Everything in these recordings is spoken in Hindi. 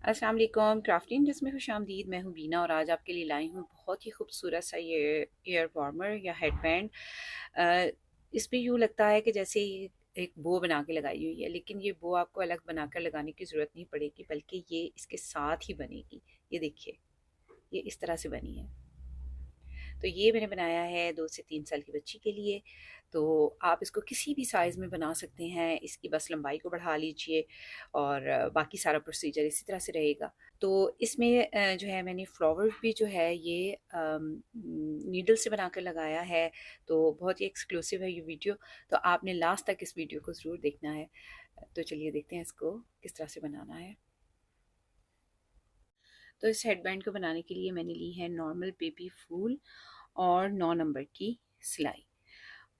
अस्सलाम वालेकुम। क्राफ्टिंग जिसमें खुश आमदीद। मैं हूँ बीना और आज आपके लिए लाई हूँ बहुत ही खूबसूरत सा ये ईयर वार्मर या हेड बैंड। इस पे यूँ लगता है कि जैसे ये एक बो बना के लगाई हुई है, लेकिन ये बो आपको अलग बनाकर लगाने की ज़रूरत नहीं पड़ेगी, बल्कि ये इसके साथ ही बनेगी। ये देखिए, ये इस तरह से बनी है। तो ये मैंने बनाया है 2 से 3 साल की बच्ची के लिए। तो आप इसको किसी भी साइज़ में बना सकते हैं। इसकी बस लंबाई को बढ़ा लीजिए और बाकी सारा प्रोसीजर इसी तरह से रहेगा। तो इसमें जो है मैंने फ्लावर भी जो है ये नीडल से बना कर लगाया है। तो बहुत ही एक्सक्लूसिव है ये वीडियो। तो आपने लास्ट तक इस वीडियो को ज़रूर देखना है। तो चलिए देखते हैं इसको किस तरह से बनाना है। तो इस हेडबैंड को बनाने के लिए मैंने ली है नॉर्मल बेबी फूल और 9 नंबर की सिलाई।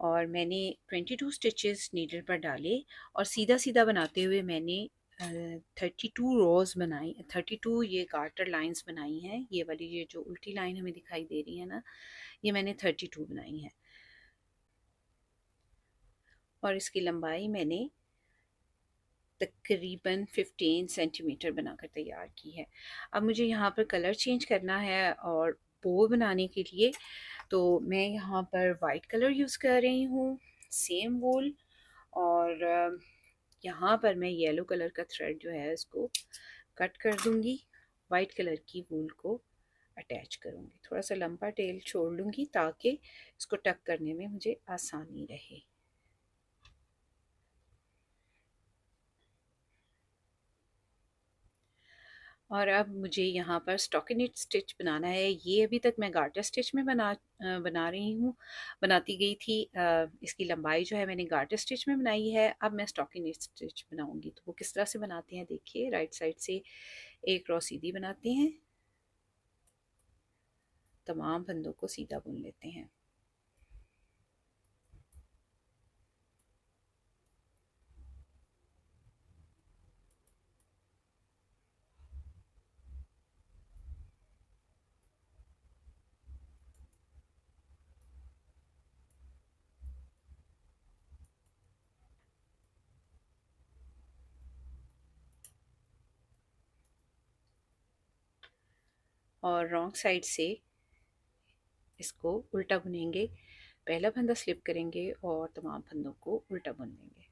और मैंने 22 स्टिचेस नीडल पर डाले और सीधा सीधा बनाते हुए मैंने 32 रोज़ बनाई। 32 ये गार्टर लाइंस बनाई हैं। ये वाली ये जो उल्टी लाइन हमें दिखाई दे रही है ना, ये मैंने 32 बनाई है। और इसकी लंबाई मैंने तकरीबन 15 सेंटीमीटर बनाकर तैयार की है। अब मुझे यहाँ पर कलर चेंज करना है और बो बनाने के लिए तो मैं यहाँ पर वाइट कलर यूज़ कर रही हूँ, सेम वूल। और यहाँ पर मैं येलो कलर का थ्रेड जो है इसको कट कर दूँगी, वाइट कलर की वूल को अटैच करूँगी। थोड़ा सा लंबा टेल छोड़ लूँगी ताकि इसको टक करने में मुझे आसानी रहे। और अब मुझे यहाँ पर स्टॉकिनेट स्टिच बनाना है। ये अभी तक मैं गार्टर स्टिच में बना रही हूँ, बनाती गई थी। इसकी लंबाई जो है मैंने गार्टर स्टिच में बनाई है। अब मैं स्टॉकिनेट स्टिच बनाऊंगी। तो वो किस तरह से बनाते हैं देखिए। राइट साइड से एक रो सीधी बनाते हैं, तमाम फंदों को सीधा बुन लेते हैं। और रॉन्ग साइड से इसको उल्टा बुनेंगे। पहला फंदा स्लिप करेंगे और तमाम फंदों को उल्टा बुन लेंगे।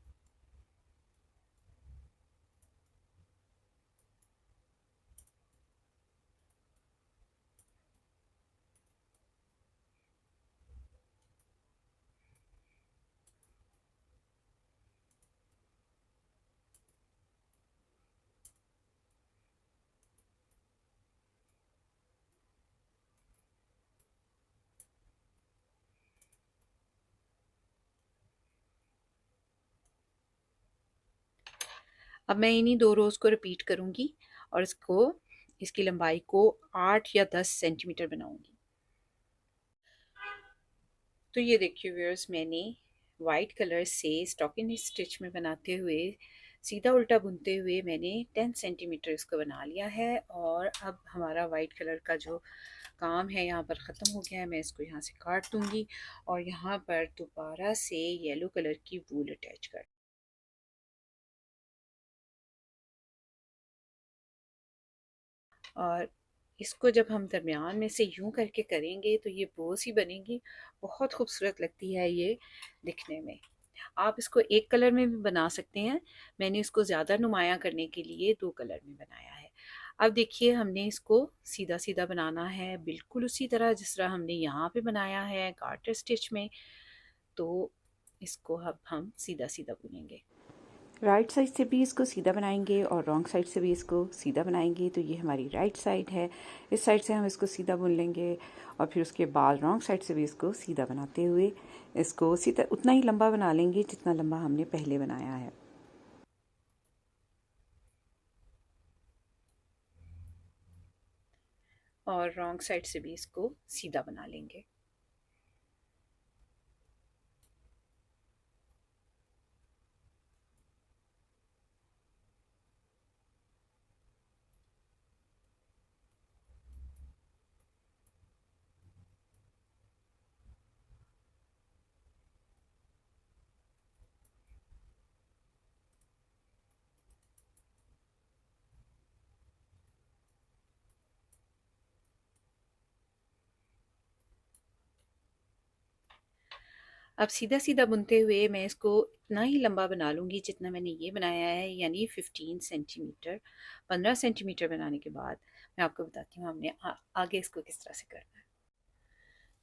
अब मैं इन्हीं 2 रोज़ को रिपीट करूँगी और इसकी लंबाई को 8 या 10 सेंटीमीटर बनाऊँगी। तो ये देखिए व्यूअर्स, मैंने वाइट कलर से स्टॉकिंग स्टिच में बनाते हुए सीधा उल्टा बुनते हुए मैंने 10 सेंटीमीटर इसको बना लिया है। और अब हमारा वाइट कलर का जो काम है यहाँ पर ख़त्म हो गया है। मैं इसको यहाँ से काट दूँगी और यहाँ पर दोबारा से येलो कलर की वूल अटैच कर। और इसको जब हम दरमियान में से यूं करके करेंगे तो ये बो सी बनेगी। बहुत खूबसूरत लगती है ये दिखने में। आप इसको एक कलर में भी बना सकते हैं। मैंने इसको ज़्यादा नुमाया करने के लिए 2 कलर में बनाया है। अब देखिए, हमने इसको सीधा सीधा बनाना है, बिल्कुल उसी तरह जिस तरह हमने यहाँ पे बनाया है गार्टर स्टिच में। तो इसको अब हम सीधा सीधा बुनेंगे। राइट साइड से भी इसको सीधा बनाएंगे और रॉन्ग साइड से भी इसको सीधा बनाएंगे। तो ये हमारी राइट साइड है। इस साइड से हम इसको सीधा बुन लेंगे और फिर उसके बाद रॉन्ग साइड से भी इसको सीधा बनाते हुए इसको सीधा उतना ही लंबा बना लेंगे जितना लंबा हमने पहले बनाया है। और रॉन्ग साइड से भी इसको सीधा बना लेंगे। अब सीधा सीधा बुनते हुए मैं इसको इतना ही लंबा बना लूँगी जितना मैंने ये बनाया है, यानी 15 सेंटीमीटर। 15 सेंटीमीटर बनाने के बाद मैं आपको बताती हूँ हमने आगे इसको किस तरह से करना है।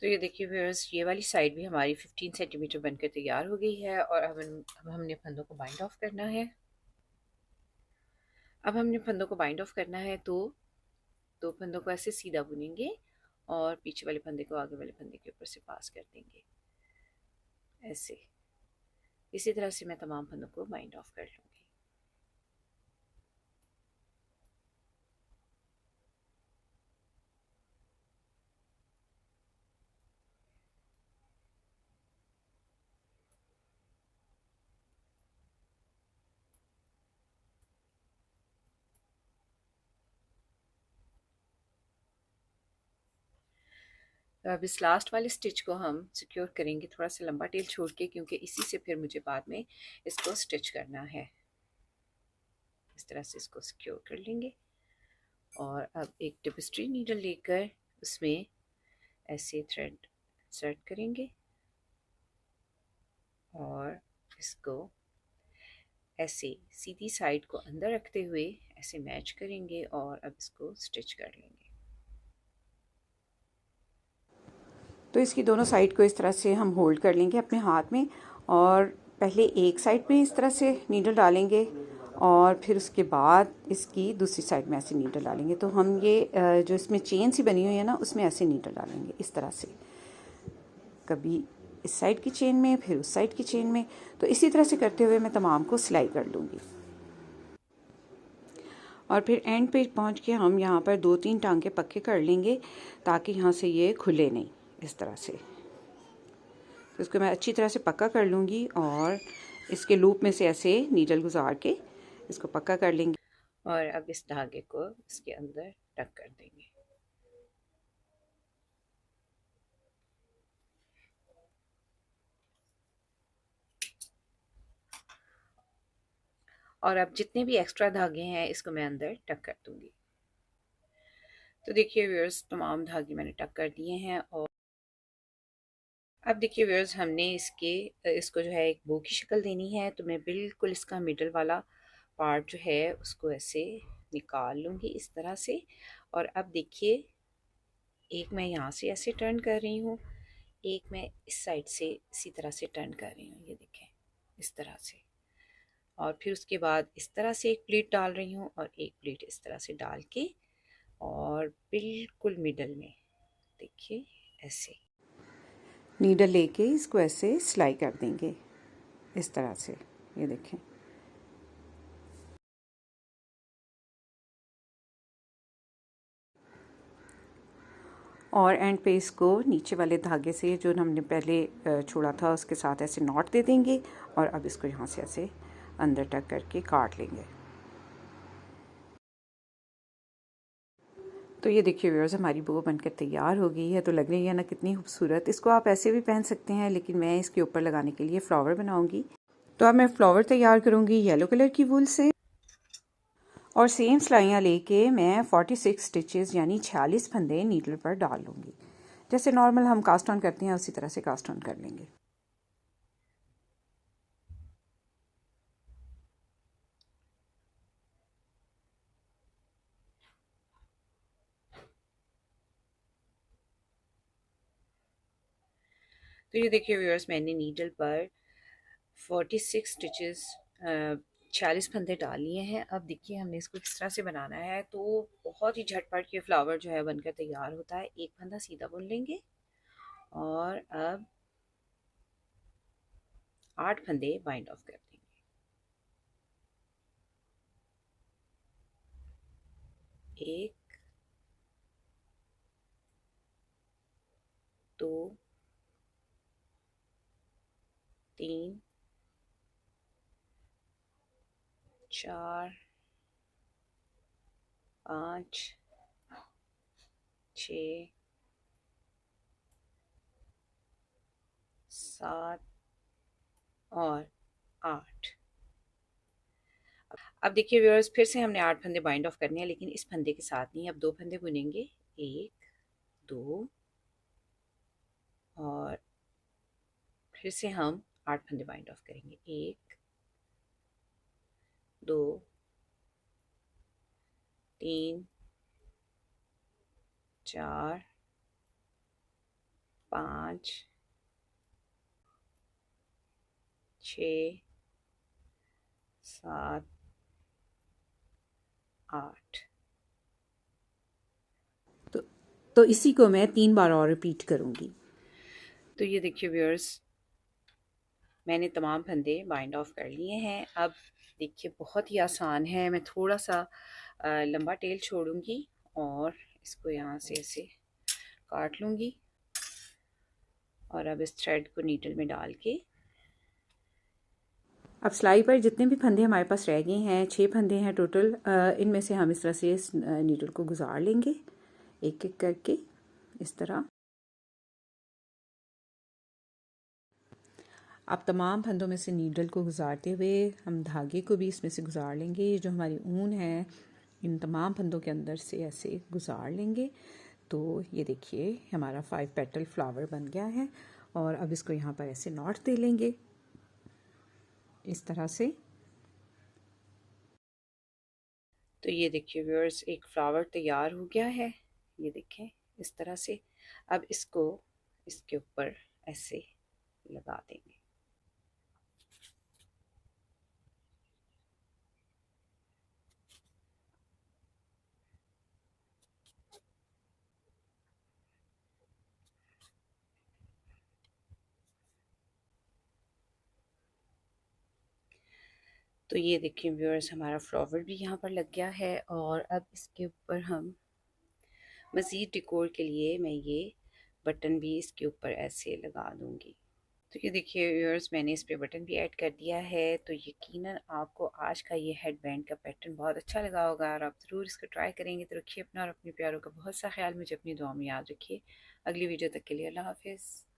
तो ये देखिए व्यूअर्स, ये वाली साइड भी हमारी 15 सेंटीमीटर बनकर तैयार हो गई है। और अब हमने फंदों को बाइंड ऑफ करना है। अब हमने फंदों को बाइंड ऑफ करना है, तो दो फंदों को ऐसे सीधा बुनेंगे और पीछे वाले फंदे को आगे वाले फंदे के ऊपर से पास कर देंगे ऐसे। इसी तरह से मैं तमाम फंदों को बाइंड ऑफ कर लूँगी। तो अब इस लास्ट वाले स्टिच को हम सिक्योर करेंगे थोड़ा सा लंबा टेल छोड़ के, क्योंकि इसी से फिर मुझे बाद में इसको स्टिच करना है। इस तरह से इसको सिक्योर कर लेंगे। और अब एक टेपेस्ट्री नीडल लेकर उसमें ऐसे थ्रेड इंसर्ट करेंगे और इसको ऐसे सीधी साइड को अंदर रखते हुए ऐसे मैच करेंगे और अब इसको स्टिच कर लेंगे। तो इसकी दोनों साइड को इस तरह से हम होल्ड कर लेंगे अपने हाथ में, और पहले एक साइड पे इस तरह से नीडल डालेंगे और फिर उसके बाद इसकी दूसरी साइड में ऐसे नीडल डालेंगे। तो हम ये जो इसमें चेन सी बनी हुई है ना, उसमें ऐसे नीडल डालेंगे इस तरह से, कभी इस साइड की चेन में फिर उस साइड की चेन में। तो इसी तरह से करते हुए मैं तमाम को सिलाई कर लूँगी। और फिर एंड पे पहुंच के हम यहाँ पर 2-3 टांके पक्के कर लेंगे ताकि यहाँ से ये खुले नहीं, इस तरह से। तो इसको मैं अच्छी तरह से पक्का कर लूँगी और इसके लूप में से ऐसे नीडल गुजार के इसको पक्का कर लेंगे। और अब इस धागे को इसके अंदर टक कर देंगे। और अब जितने भी एक्स्ट्रा धागे हैं इसको मैं अंदर टक कर दूंगी। तो देखिए व्यूअर्स, तमाम धागे मैंने टक कर दिए हैं। और अब देखिए व्यूअर्स, हमने इसको जो है एक बो की शक्ल देनी है। तो मैं बिल्कुल इसका मिडल वाला पार्ट जो है उसको ऐसे निकाल लूँगी इस तरह से। और अब देखिए, एक मैं यहाँ से ऐसे टर्न कर रही हूँ, एक मैं इस साइड से इसी तरह से टर्न कर रही हूँ, ये देखें इस तरह से। और फिर उसके बाद इस तरह से एक प्लेट डाल रही हूँ और एक प्लेट इस तरह से डाल के और बिल्कुल मिडल में देखिए ऐसे नीडल लेके इसको ऐसे सिलाई कर देंगे इस तरह से, ये देखें। और एंड पे इसको नीचे वाले धागे से जो हमने पहले छोड़ा था उसके साथ ऐसे नॉट दे देंगे और अब इसको यहाँ से ऐसे अंदर टक करके काट लेंगे। तो ये देखिए व्यूअर्स, हमारी बो बनकर तैयार हो गई है। तो लग रही है ना कितनी खूबसूरत। इसको आप ऐसे भी पहन सकते हैं, लेकिन मैं इसके ऊपर लगाने के लिए फ्लावर बनाऊंगी। तो अब मैं फ्लावर तैयार करूंगी येलो कलर की वूल से, और सेम सिलाइयाँ लेके मैं 46 स्टिचेस यानी 46 फंदे नीडल पर डाल लूँगी। जैसे नॉर्मल हम कास्ट ऑन करते हैं उसी तरह से कास्ट ऑन कर लेंगे। तो ये देखिए व्यूअर्स, मैंने नीडल पर 46 स्टिचेस 46 फंदे डाल लिए हैं। अब देखिए हमने इसको किस तरह से बनाना है। तो बहुत ही झटपट ये फ्लावर जो है बनकर तैयार होता है। एक फंदा सीधा बुन लेंगे और अब 8 फंदे बाइंड ऑफ कर देंगे। एक, दो, तीन, चार, पाँच, छ, सात और 8। अब देखिए व्यूअर्स, फिर से हमने 8 फंदे बाइंड ऑफ करने हैं, लेकिन इस फंदे के साथ नहीं। अब 2 फंदे बुनेंगे, एक, दो और फिर से हम 8 फंदे बाइंड ऑफ करेंगे। 1 2 3 4 5 6 7 8। तो इसी को मैं 3 बार और रिपीट करूँगी। तो ये देखिए व्यूअर्स, मैंने तमाम फंदे बाइंड ऑफ कर लिए हैं। अब देखिए बहुत ही आसान है। मैं थोड़ा सा लंबा टेल छोड़ूंगी और इसको यहाँ से ऐसे काट लूँगी और अब इस थ्रेड को नीडल में डाल के अब सिलाई पर जितने भी फंदे हमारे पास रह गए हैं, 6 फंदे हैं टोटल, इनमें से हम इस तरह से इस नीडल को गुजार लेंगे एक एक करके इस तरह। अब तमाम फंदों में से नीडल को गुजारते हुए हम धागे को भी इसमें से गुजार लेंगे। ये जो हमारी ऊन है इन तमाम फंदों के अंदर से ऐसे गुजार लेंगे। तो ये देखिए हमारा 5 पेटल फ्लावर बन गया है और अब इसको यहाँ पर ऐसे नॉट दे लेंगे इस तरह से। तो ये देखिए व्यूअर्स, एक फ्लावर तैयार हो गया है। ये देखें इस तरह से। अब इसको इसके ऊपर ऐसे लगा देंगे। तो ये देखिए व्यूअर्स, हमारा फ्लावर भी यहाँ पर लग गया है और अब इसके ऊपर हम मज़ीद डेकोर के लिए मैं ये बटन भी इसके ऊपर ऐसे लगा दूँगी। तो ये देखिए व्यूअर्स, मैंने इस पे बटन भी ऐड कर दिया है। तो यकीनन आपको आज का ये हेड बैंड का पैटर्न बहुत अच्छा लगा होगा और आप ज़रूर इसको ट्राई करेंगे। तो रखिए अपना और अपने प्यारों का बहुत सा ख्याल। मुझे अपनी दुआ में याद रखिए। अगली वीडियो तक के लिए अल्लाह हाफिज़।